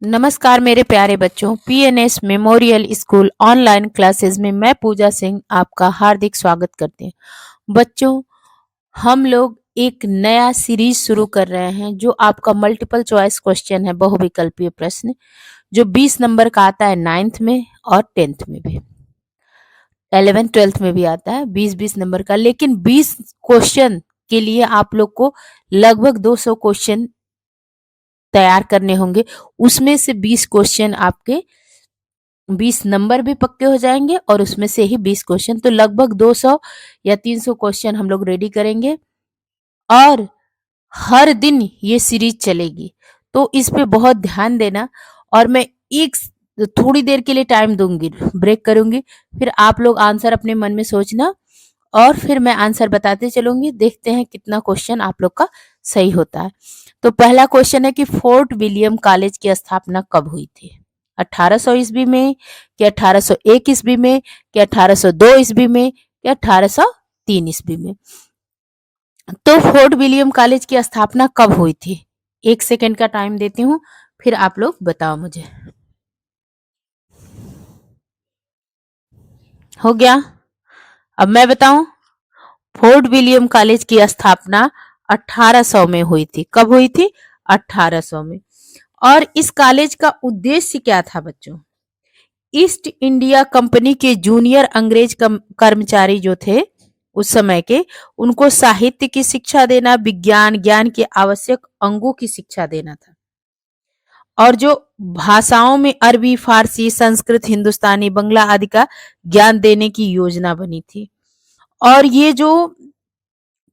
नमस्कार मेरे प्यारे बच्चों, PNS memorial school online classes में मैं पूजा सिंह आपका हार्दिक स्वागत करती हूँ। बच्चों, हम लोग एक नया सीरीज शुरू कर रहे हैं जो आपका मल्टीपल चॉइस क्वेश्चन है, बहुविकल्पीय प्रश्न, जो 20 नंबर का आता है 9th में और 10th में भी, 11th 12th में भी आता है 20-20 नंबर का। लेकिन 20 क्वेश्चन के लिए आप लोग को लगभग 200 क्वेश्चन तैयार करने होंगे। उसमें से 20 क्वेश्चन आपके 20 नंबर भी पक्के हो जाएंगे और उसमें से ही 20 क्वेश्चन, तो लगभग 200 या 300 क्वेश्चन हम लोग रेडी करेंगे और हर दिन ये सीरीज चलेगी। तो इस पे बहुत ध्यान देना। और मैं एक थोड़ी देर के लिए टाइम दूंगी, ब्रेक करूंगी, फिर आप लोग आंसर अपने मन में सोचना और फिर मैं आंसर बताते चलूंगी। देखते हैं कितना क्वेश्चन आप लोग का सही होता है। तो पहला क्वेश्चन है कि फोर्ट विलियम कॉलेज की स्थापना कब हुई थी? 1800 ईस्वी में, कि 1801 ईस्वी में, कि 1802 ईस्वी में, कि 1803 ईस्वी में? तो फोर्ट विलियम कॉलेज की स्थापना कब हुई थी? 1 सेकेंड का टाइम देती हूँ, फिर आप लोग बताओ मुझे। हो गया? अब मैं बताऊं। फोर्ट विलियम कॉलेज की स्थापना 1800 में हुई थी। कब हुई थी? 1800 में। और इस कॉलेज का उद्देश्य क्या था बच्चों? ईस्ट इंडिया कंपनी के जूनियर अंग्रेज कर्मचारी जो थे उस समय के, उनको साहित्य की शिक्षा देना, विज्ञान ज्ञान के आवश्यक अंगों की शिक्षा देना था। और जो भाषाओं में अरबी, फारसी, संस्कृत, हिंदुस्तानी, बंगला आदि का ज्ञान देने की योजना बनी थी। और ये जो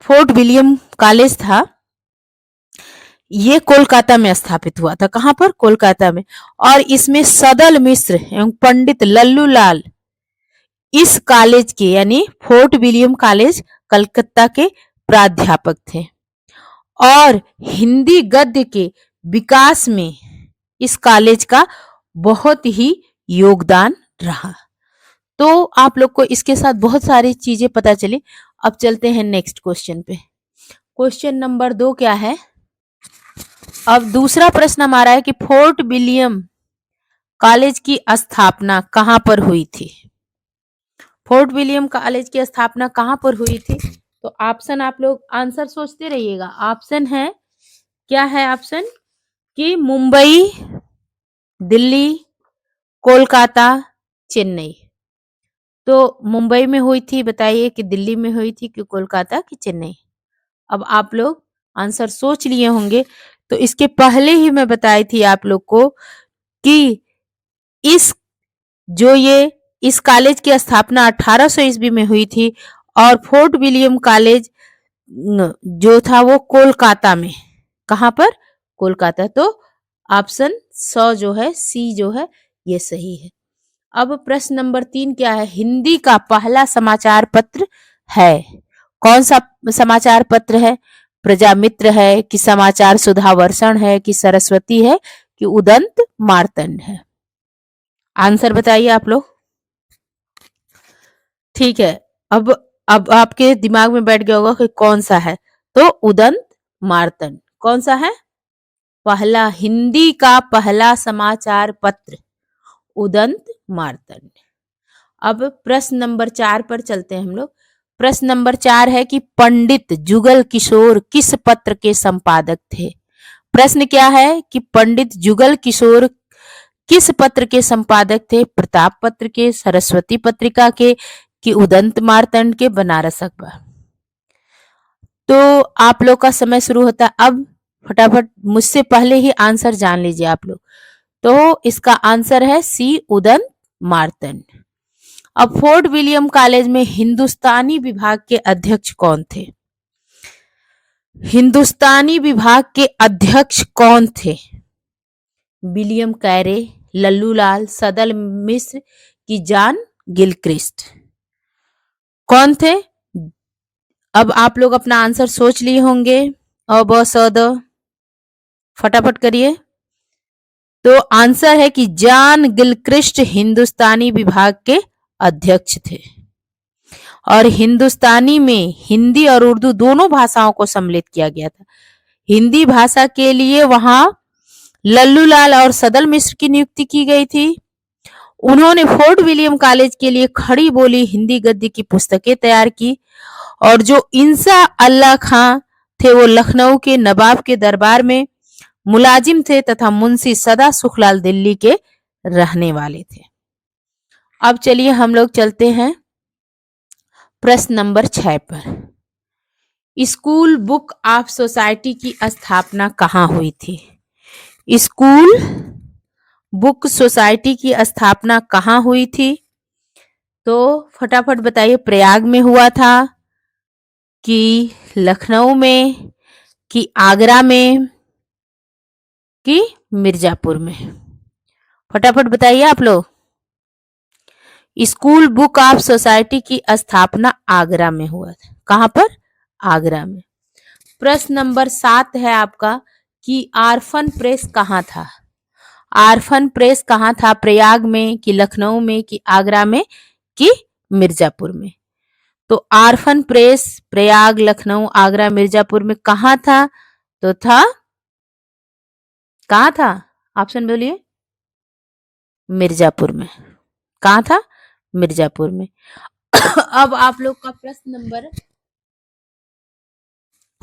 फोर्ट विलियम कॉलेज था, ये कोलकाता में स्थापित हुआ था। कहां पर? कोलकाता में। और इसमें सदल मिश्र एवं पंडित लल्लू लाल इस कॉलेज के, यानी फोर्ट विलियम कॉलेज कलकत्ता के प्राध्यापक थे। और हिंदी गद्य के विकास में इस कॉलेज का बहुत ही योगदान रहा। तो आप लोग को इसके साथ बहुत सारी चीजें पता चली। अब चलते हैं नेक्स्ट क्वेश्चन पे। क्वेश्चन नंबर 2 क्या है? अब दूसरा प्रश्न हमारा है कि फोर्ट विलियम कॉलेज की स्थापना कहां पर हुई थी? फोर्ट विलियम कॉलेज की स्थापना कहां पर हुई थी? तो ऑप्शन आप लोग आंसर सोचते रहिएगा। ऑप्शन है, क्या है ऑप्शन? कि मुंबई, दिल्ली, कोलकाता, चेन्नई। तो मुंबई में हुई थी, बताइए कि दिल्ली में हुई थी, कि कोलकाता, कि चेन्नई? अब आप लोग आंसर सोच लिए होंगे। तो इसके पहले ही मैं बताई थी आप लोग को कि इस जो ये इस कॉलेज की स्थापना 1800 ईस्वी में हुई थी और फोर्ट विलियम कॉलेज जो था वो कोलकाता में। कहां पर? कोलकाता। तो ऑप्शन 100 जो है, सी जो है, ये सही है। अब प्रश्न नंबर 3 क्या है? हिंदी का पहला समाचार पत्र है। कौन सा समाचार पत्र है? प्रजामित्र है, कि समाचार सुधा वर्षण है, कि सरस्वती है, कि उदंत मार्तंड है? आंसर बताइए आप लोग। ठीक है। अब आपके दिमाग में बैठ गया होगा कि कौन सा है। तो उदंत मार्तंड। कौन सा है? पहला, हिंदी का पहला समाचार पत्र उदंत मार्तंड। अब प्रश्न नंबर 4 पर चलते हैं हम लोग। प्रश्न नंबर 4 है कि पंडित जुगल किशोर किस पत्र के संपादक थे? प्रश्न क्या है कि पंडित जुगल किशोर किस पत्र के संपादक थे? प्रताप पत्र के, सरस्वती पत्रिका के, कि उदंत मार्तंड के, बनारस अखबार? तो आप लोग का समय शुरू होता है अब। फटाफट मुझसे पहले ही आंसर जान लीजिए आप लोग। तो इसका आंसर है सी, उदंत मार्तंड। अब फोर्ट विलियम कॉलेज में हिंदुस्तानी विभाग के अध्यक्ष कौन थे? हिंदुस्तानी विभाग के अध्यक्ष कौन थे? विलियम कैरे, लल्लू लाल, सदल मिश्र, की जॉन गिलक्रिस्ट? कौन थे? अब आप लोग अपना आंसर सोच लिए होंगे। अब फटाफट करिए। तो आंसर है कि जॉन गिलक्रिस्ट हिंदुस्तानी विभाग के अध्यक्ष थे। और हिंदुस्तानी में हिंदी और उर्दू दोनों भाषाओं को सम्मिलित किया गया था। हिंदी भाषा के लिए वहां लल्लूलाल और सदल मिश्र की नियुक्ति की गई थी। उन्होंने फोर्ट विलियम कॉलेज के लिए खड़ी बोली हिंदी गद्य की पुस्तकें तैयार की और जो इंसा अल्लाह खां थे वो लखनऊ के नवाब के दरबार में मुलाजिम थे तथा मुंशी सदा सुखलाल दिल्ली के रहने वाले थे। अब चलिए हम लोग चलते हैं प्रश्न नंबर 6 पर। स्कूल बुक ऑफ सोसाइटी की स्थापना कहाँ हुई थी? स्कूल बुक सोसाइटी की स्थापना कहाँ हुई थी? तो फटाफट बताइए, प्रयाग में हुआ था कि लखनऊ में कि आगरा में कि मिर्जापुर में? फटाफट बताइए आप लोग। स्कूल बुक ऑफ सोसाइटी की स्थापना आगरा में हुआ था। कहां पर? आगरा में। प्रश्न नंबर 7 है आपका कि आर्फन प्रेस कहाँ था? आर्फन प्रेस कहाँ था? प्रयाग में कि लखनऊ में कि आगरा में कि मिर्जापुर में? तो आर्फन प्रेस प्रयाग, लखनऊ, आगरा, मिर्जापुर में कहाँ था? तो था, कहाँ था? ऑप्शन बोलिए। मिर्जापुर में। कहाँ था? मिर्जापुर में। अब आप लोग का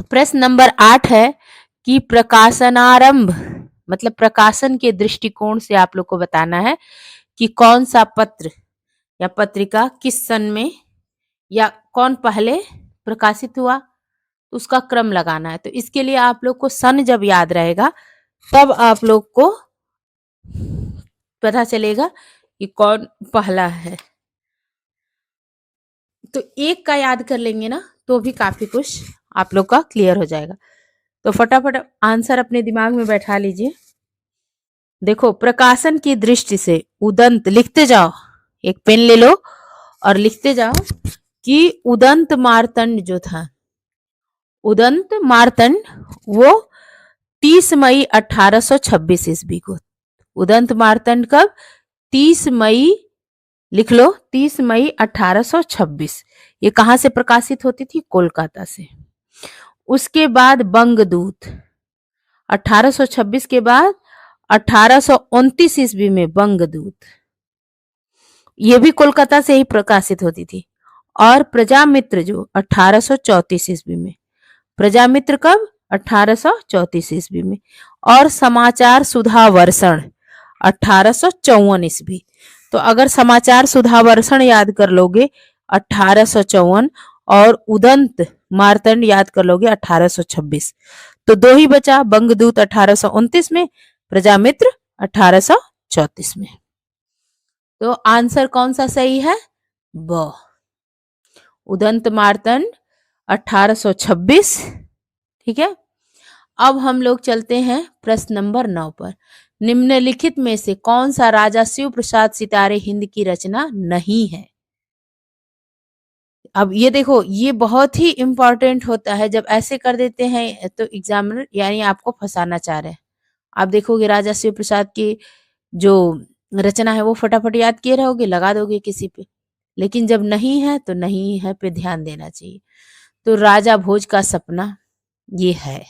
प्रश्न नंबर 8 है कि प्रकाशनारंभ मतलब प्रकाशन के दृष्टिकोण से आप लोग को बताना है कि कौन सा पत्र या पत्रिका किस सन में या कौन पहले प्रकाशित हुआ, उसका क्रम लगाना है। तो इसके लिए आप लोग को सन जब याद रहेगा तब आप लोग को पता चलेगा कि कौन पहला है। तो एक का याद कर लेंगे ना तो भी काफी कुछ आप लोग का क्लियर हो जाएगा। तो फटाफट आंसर अपने दिमाग में बैठा लीजिए। देखो, प्रकाशन की दृष्टि से उदंत लिखते जाओ, एक पेन ले लो और लिखते जाओ कि उदंत मार्तंड जो था, उदंत मार्तंड वो 30 मई 1826 ईस्वी को। उदंत मार्तंड कब? 30 मई, लिख लो, 30 मई 1826। ये कहां से प्रकाशित होती थी? कोलकाता से। उसके बाद बंगदूत 1826 के बाद 1829 ईस्वी में बंगदूत, ये भी कोलकाता से ही प्रकाशित होती थी। और प्रजामित्र जो 1834 ईस्वी में, प्रजामित्र कब? 1834 ईस्वी में। और समाचार सुधा वर्षण 1854 ईस्वी। तो अगर समाचार सुधा वर्षण याद कर लोगे 1854 और उदंत मार्तंड याद कर लोगे 1826, तो दो ही बचा, बंगदूत 1829 में, प्रजामित्र 1834 में। तो आंसर कौन सा सही है? ब, उदंत मार्तंड 1826। ठीक है। अब हम लोग चलते हैं प्रश्न नंबर 9 पर। निम्नलिखित में से कौन सा राजा शिव प्रसाद सितारे हिंद की रचना नहीं है? अब ये देखो, ये बहुत ही इंपॉर्टेंट होता है। जब ऐसे कर देते हैं तो एग्जामिनर यानी आपको फंसाना चाह रहे हैं। आप देखोगे राजा शिव प्रसाद की जो रचना है वो फटाफट याद किए रहोगे, लगा दोगे किसी पे। लेकिन जब नहीं है तो नहीं है पे ध्यान देना चाहिए। तो राजा भोज का सपना ये है,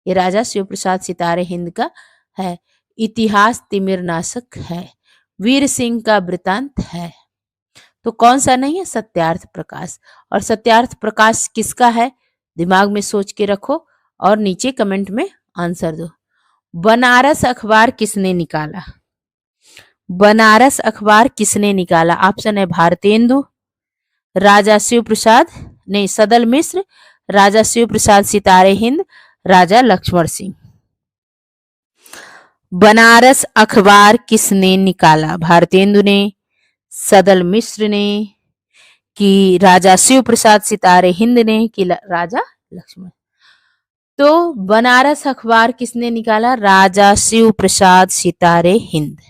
ये राजा शिव प्रसाद सितारे हिंद का है। इतिहास तिमिरनाशक है। वीर सिंह का वृतांत है। तो कौन सा नहीं है? सत्यार्थ प्रकाश। और सत्यार्थ प्रकाश किसका है? दिमाग में सोच के रखो और नीचे कमेंट में आंसर दो। बनारस अखबार किसने निकाला? बनारस अखबार किसने निकाला? ऑप्शन है भारतेंदु, राजा शिव प्रसाद, नहीं, सदल मिश्र, राजा शिव प्रसाद सितारे हिंद, राजा लक्ष्मण सिंह। बनारस अखबार किसने निकाला? भारतेंदु ने, सदल मिश्र ने, कि राजा शिव प्रसाद सितारे हिंद ने, कि राजा लक्ष्मण? तो बनारस अखबार किसने निकाला? राजा शिव प्रसाद सितारे हिंद।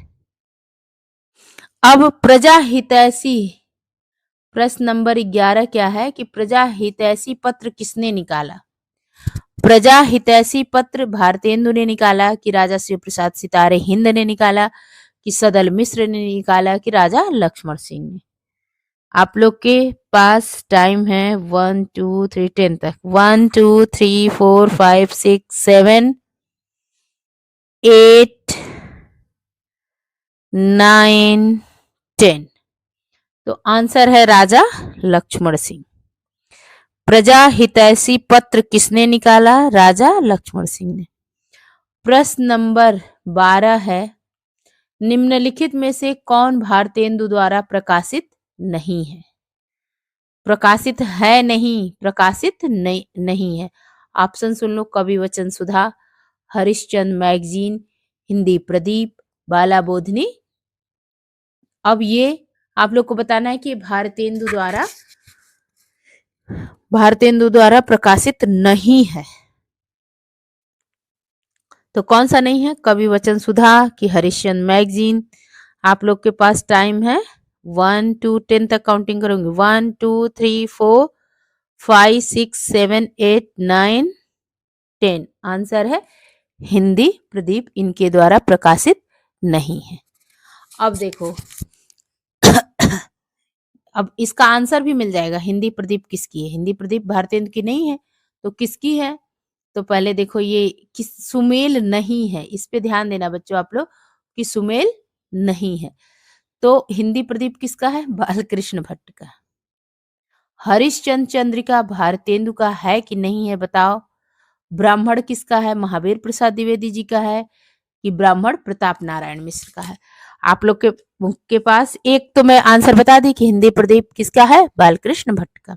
अब प्रजा हितैषी प्रश्न नंबर 11 क्या है कि प्रजा हितैषी पत्र किसने निकाला? प्रजा हितैषी पत्र भारतेंदु ने निकाला, कि राजा शिव प्रसाद सितारे हिंद ने निकाला, कि सदल मिश्र ने निकाला, कि राजा लक्ष्मण सिंह ने? आप लोग के पास टाइम है 1 2 3 10 तक। 1 2 3 4 5 6 7 8, 9, 10। तो आंसर है राजा लक्ष्मण सिंह। प्रजा हितैषी पत्र किसने निकाला? राजा लक्ष्मण सिंह ने। प्रश्न नंबर 12 है, निम्नलिखित में से कौन भारतेंदु द्वारा प्रकाशित नहीं है? प्रकाशित है नहीं, प्रकाशित नहीं है। ऑप्शन सुन लो, कवि वचन सुधा, हरिश्चंद्र मैगजीन, हिंदी प्रदीप, बाला बोधनी। अब ये आप लोग को बताना है कि भारतेंदु द्वारा प्रकाशित नहीं है। तो कौन सा नहीं है? कवि वचन सुधा कि हरिश्चंद्र मैगजीन। आप लोग के पास टाइम है 1 to 10 तक काउंटिंग करूंगी। 1 2 3 4 5 6 7 8 9 10। आंसर है हिंदी प्रदीप, इनके द्वारा प्रकाशित नहीं है। अब देखो अब इसका आंसर भी मिल जाएगा। हिंदी प्रदीप किसकी है? हिंदी प्रदीप भारतेंदु की नहीं है, तो किसकी है? तो पहले देखो ये किस सुमेल नहीं है, इस पे ध्यान देना बच्चों आप लोग कि सुमेल नहीं है। तो हिंदी प्रदीप किसका है? बालकृष्ण भट्ट का। हरिश्चंद्र चंद्रिका भारतेंदु का है कि नहीं है बताओ। ब्राह्मण किसका है? महावीर प्रसाद द्विवेदी जी का है कि ब्राह्मण प्रताप नारायण मिश्र का है? आप लोग के पास एक तो मैं आंसर बता दी कि हिंदी प्रदीप किसका है? बालकृष्ण भट्ट का।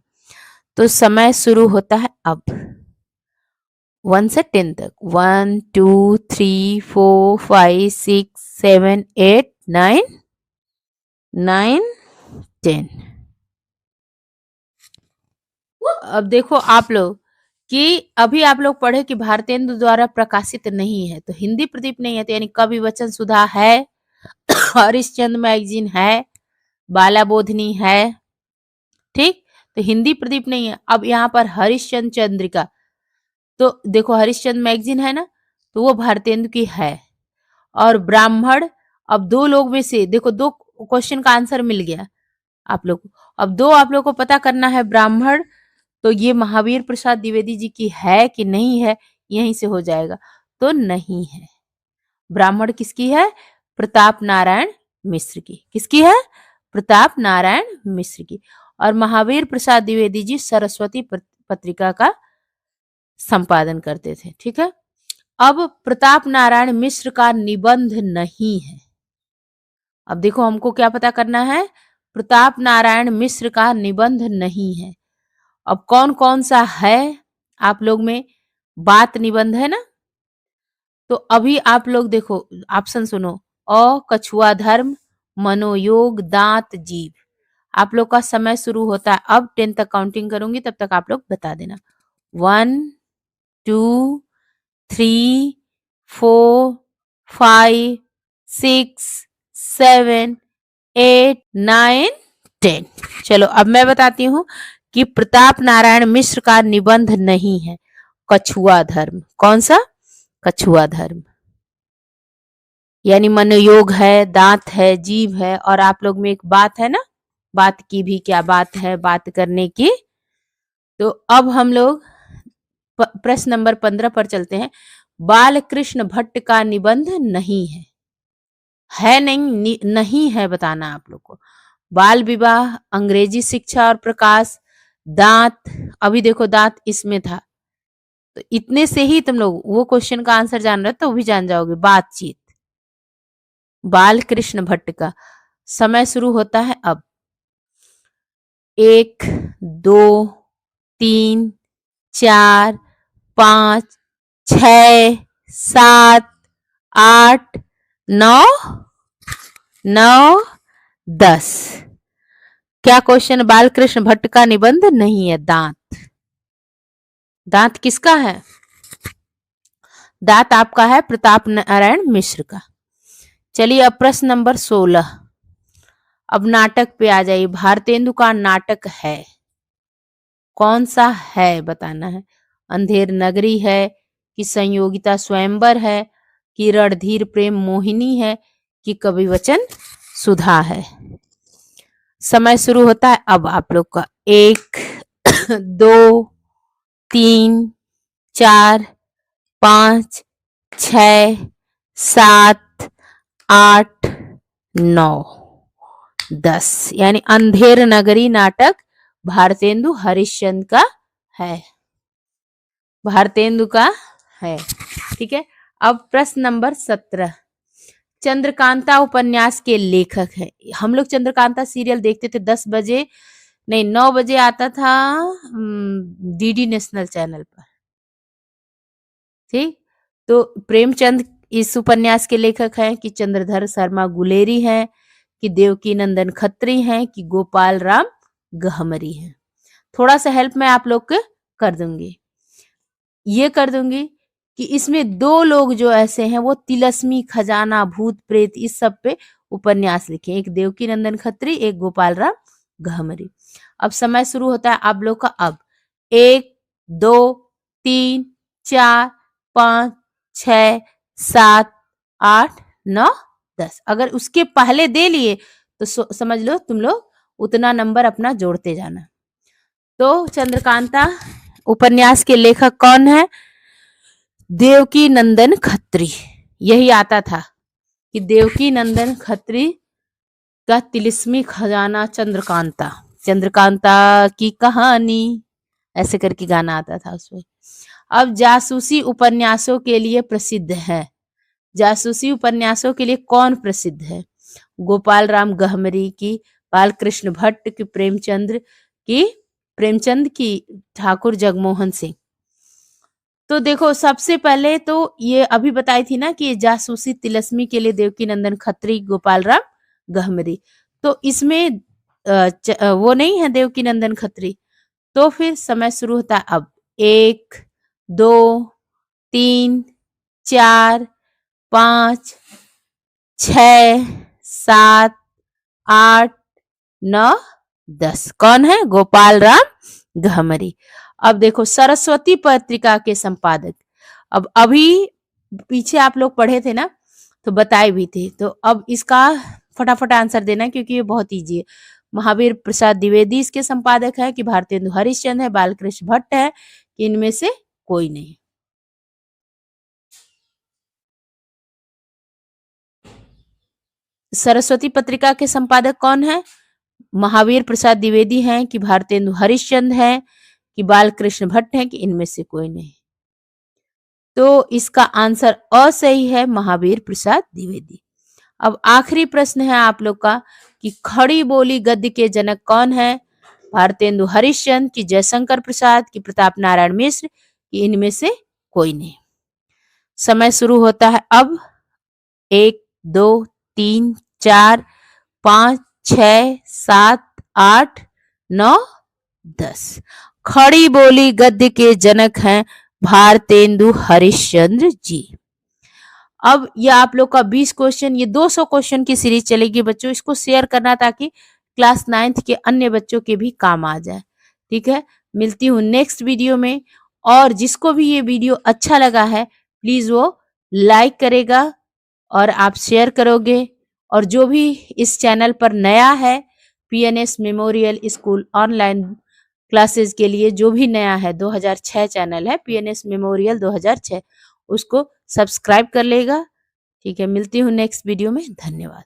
तो समय शुरू होता है अब 1 से 10 तक। 1 2 3 4 5 6 7 8 9 9 10। अब देखो आप लोग कि अभी आप लोग पढ़े कि भारतेंदु द्वारा प्रकाशित नहीं है, तो हिंदी प्रदीप नहीं है, तो यानी कवि वचन सुधा है, हरिश्चंद्र मैगजीन है, बाला बोधनी है, ठीक। तो हिंदी प्रदीप नहीं है। अब यहाँ पर हरिश्चंद्र चंद्रिका, तो देखो हरिश्चंद्र मैगजीन है ना, तो वो भारतेंदु की है। और ब्राह्मण, अब दो लोग में से देखो दो क्वेश्चन का आंसर मिल गया आप लोग को। अब दो आप लोग को पता करना है। ब्राह्मण तो ये महावीर प्रसाद द्विवेदी जी की है कि नहीं है, यहीं से हो जाएगा। तो नहीं है। ब्राह्मण किसकी है? प्रताप नारायण मिश्र की। किसकी है? प्रताप नारायण मिश्र की। और महावीर प्रसाद द्विवेदी जी सरस्वती पत्रिका का संपादन करते थे, ठीक है। अब प्रताप नारायण मिश्र का निबंध नहीं है। अब देखो हमको क्या पता करना है? प्रताप नारायण मिश्र का निबंध नहीं है। अब कौन कौन सा है आप लोग में? बात निबंध है ना, तो अभी आप लोग देखो ऑप्शन सुनो। कछुआ धर्म, मनोयोग, दांत, जीव। आप लोग का समय शुरू होता है अब। 10 तक काउंटिंग करूंगी, तब तक आप लोग बता देना। 1 2 3 4 5 6 7 8 9 10। चलो अब मैं बताती हूँ कि प्रताप नारायण मिश्र का निबंध नहीं है कछुआ धर्म। कौन सा? कछुआ धर्म। यानी मनोयोग है, दांत है, जीव है, और आप लोग में एक बात है ना, बात की भी क्या बात है, बात करने की। तो अब हम लोग प्रश्न नंबर 15 पर चलते हैं। बालकृष्ण भट्ट का निबंध नहीं है नहीं है बताना आप लोग को। बाल विवाह, अंग्रेजी शिक्षा और प्रकाश, दांत, अभी देखो दांत इसमें था, तो इतने से ही तुम लोग वो क्वेश्चन का आंसर जान रहे तो भी जान जाओगे। बातचीत, बालकृष्ण भट्ट का। समय शुरू होता है अब। 1 2 3 4 5 6 7 8 9 9 10। क्या क्वेश्चन? बालकृष्ण भट्ट का निबंध नहीं है दांत। दांत किसका है? दांत आपका है प्रताप नारायण मिश्र का। चलिए अब प्रश्न नंबर 16। अब नाटक पे आ जाइए। भारतेंदु का नाटक है, कौन सा है बताना है। अंधेर नगरी है कि संयोगिता स्वयंवर है कि रणधीर प्रेम मोहिनी है कि कवि वचन सुधा है? समय शुरू होता है अब आप लोग का। 1 2 3 4 5 6 7, 8, 9, 10 यानी अंधेर नगरी नाटक भारतेंदु हरिश्चंद्र का है। भारतेंदु का है। ठीक है। अब प्रश्न नंबर 17, चंद्रकांता उपन्यास के लेखक है। हम लोग चंद्रकांता सीरियल देखते थे 10 बजे, नहीं 9 बजे आता था डीडी नेशनल चैनल पर। ठीक। तो प्रेमचंद इस उपन्यास के लेखक हैं कि चंद्रधर शर्मा गुलेरी हैं कि देवकी नंदन खत्री हैं कि गोपाल राम गहमरी हैं। थोड़ा सा हेल्प मैं आप लोग के कर दूंगी, ये कर दूंगी कि इसमें 2 लोग जो ऐसे हैं वो तिलस्मी, खजाना, भूत प्रेत इस सब पे उपन्यास लिखे, एक देवकी नंदन खत्री, एक गोपाल राम गहमरी। अब समय शुरू होता है आप लोग का। अब 1, 2, 3, 4, 5, 6, 7, 8, 9, 10 अगर उसके पहले दे लिए तो समझ लो तुम लोग उतना नंबर अपना जोड़ते जाना। तो चंद्रकांता उपन्यास के लेखक कौन है? देवकी नंदन खत्री। यही आता था कि देवकी नंदन खत्री का तिलिस्मी खजाना चंद्रकांता, चंद्रकांता की कहानी, ऐसे करके गाना आता था उसमें। अब जासूसी उपन्यासों के लिए प्रसिद्ध है। जासूसी उपन्यासों के लिए कौन प्रसिद्ध है? गोपाल राम गहमरी की, बालकृष्ण भट्ट की, प्रेमचंद की, ठाकुर जगमोहन सिंह। तो देखो सबसे पहले तो ये अभी बताई थी ना कि जासूसी तिलस्मी के लिए देवकी नंदन खत्री, गोपाल राम गहमरी। तो इसमें वो नहीं है देवकी नंदन खत्री। तो फिर समय शुरू होता है अब। 1, 2, 3, 4, 5, 6, 7, 8, 9, 10 कौन है? गोपाल राम गहमरी। अब देखो सरस्वती पत्रिका के संपादक, अब अभी पीछे आप लोग पढ़े थे ना तो बताए भी थे, तो अब इसका फटाफट आंसर देना क्योंकि ये बहुत इजी है। महावीर प्रसाद द्विवेदी इसके संपादक है कि भारतेंदु हरिश्चंद्र है, बालकृष्ण भट्ट है कि इनमें से कोई नहीं। सरस्वती पत्रिका के संपादक कौन है? महावीर प्रसाद द्विवेदी हैं कि भारतेंदु हरिश्चंद्र है कि बालकृष्ण भट्ट है कि इनमें से कोई नहीं। तो इसका आंसर असही है, महावीर प्रसाद द्विवेदी। अब आखिरी प्रश्न है आप लोग का कि खड़ी बोली गद्य के जनक कौन है? भारतेंदु हरिश्चंद्र की जयशंकर प्रसाद की प्रताप नारायण मिश्र की इनमें से कोई नहीं। समय शुरू होता है अब। 1, 2, 3, 4, 5, 6, 7, 8, 9, 10 खड़ी बोली गद्य के जनक हैं भारतेंदु हरिश्चंद्र जी। अब ये आप लोग का 20 क्वेश्चन, ये 200 क्वेश्चन की सीरीज चलेगी बच्चों। इसको शेयर करना ताकि क्लास 9th के अन्य बच्चों के भी काम आ जाए। ठीक है, मिलती हूँ नेक्स्ट वीडियो में। और जिसको भी ये वीडियो अच्छा लगा है प्लीज वो लाइक करेगा और आप शेयर करोगे। और जो भी इस चैनल पर नया है, PNS memorial school online classes के लिए जो भी नया है, 2006 चैनल है पीएनएस मेमोरियल 2006, उसको सब्सक्राइब कर लेगा। ठीक है, मिलती हूँ नेक्स्ट वीडियो में। धन्यवाद।